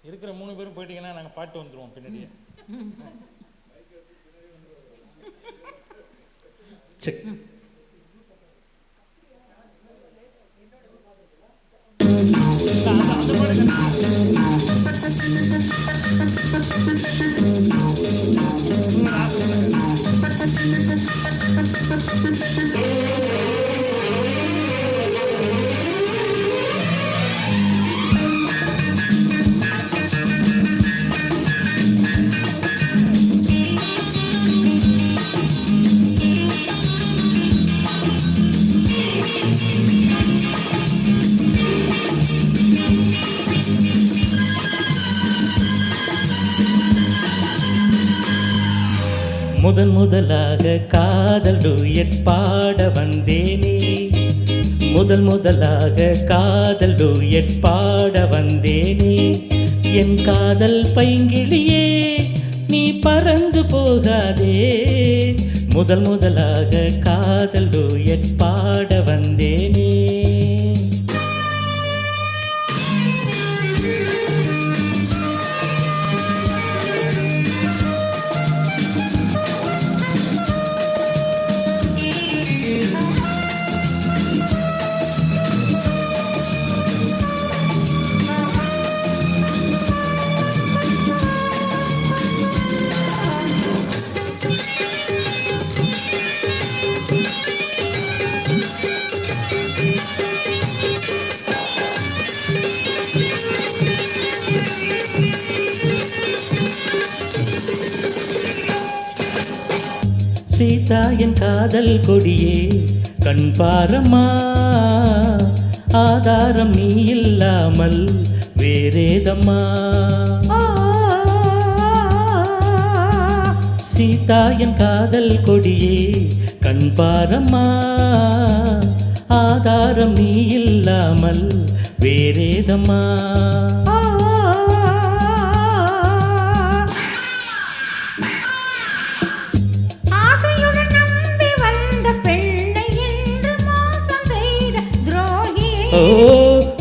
இருக்கிற 3 பேரும் போயிட்டீங்கன்னா நாங்கள் பாட்டு வந்துடுவோம் பின்னாடியே. முதன் முதலாக காதல் டூயட் பாட வந்தேனே, முதல் முதலாக காதல் டூயட் பாட வந்தேனே. என் காதல் பைங்கிளியே நீ பறந்து போகாதே, முதல் முதலாக காதல் டூயட் பாட வந்தேனே. சீதா என் காதல் கொடியே கண் பாரம்மா, ஆதாரம் நீ இல்லாமல் வேறேதம்மா. சீதா என் காதல் கொடியே கண் பாரம்மா, ஆதாரம் நீ இல்லாமல் வேறேதம்மா. ஓ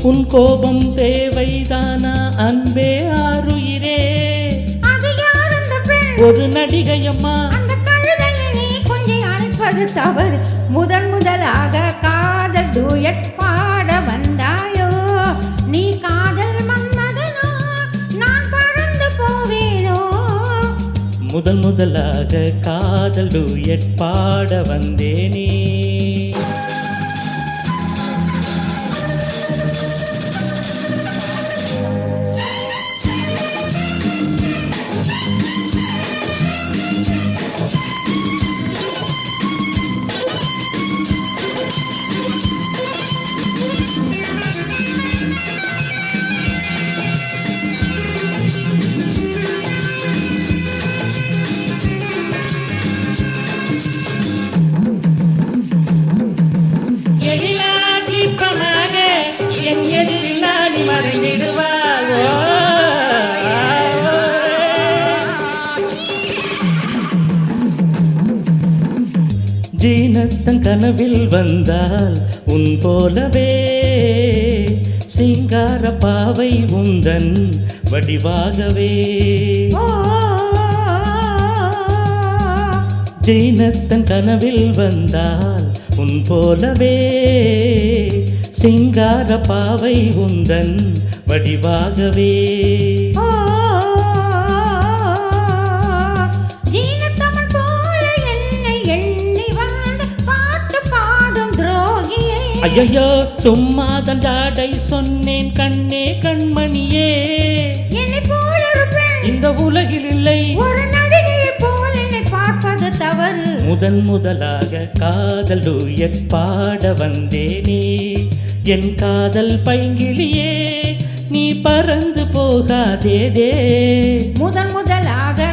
உன் கோபம் தேவைதானா அன்பே ஆருயிரே, ஒரு நடிகையம்மா அந்த கழுதையை நீ கொஞ்சம் அழைப்பது தவறு. முதன் முதலாக காதல் டூயட் பாட வந்தாயோ, நீ காதல் மன்மதனோ நான் பறந்து போவேனோ. முதல் முதலாக காதல் டூயட் பாட வந்தேனே. என் எதிரில் நான் மறைந்திடுவாயோ, ஜீனத்தன் கனவில் வந்தால் உன் போலவே சிங்கார பாவை உந்தன் வடிவாகவே. ஜீனத்தன் கனவில் வந்தால் உன் போலவே சிங்கார பாவை உந்தன் வடிவாகவே. ஐயோ சும்மாதான் ஜாடை சொன்னேன் கண்ணே கண்மணியே, இந்த உலகில் இல்லை ஒரு நடிகையை போல என்னை பார்ப்பது தவறு. முதன் முதலாக காதல் டூயட் பாட வந்தேனே, என் காதல் பைங்கிளியே நீ பறந்து போகாதே. முதன் முதலாக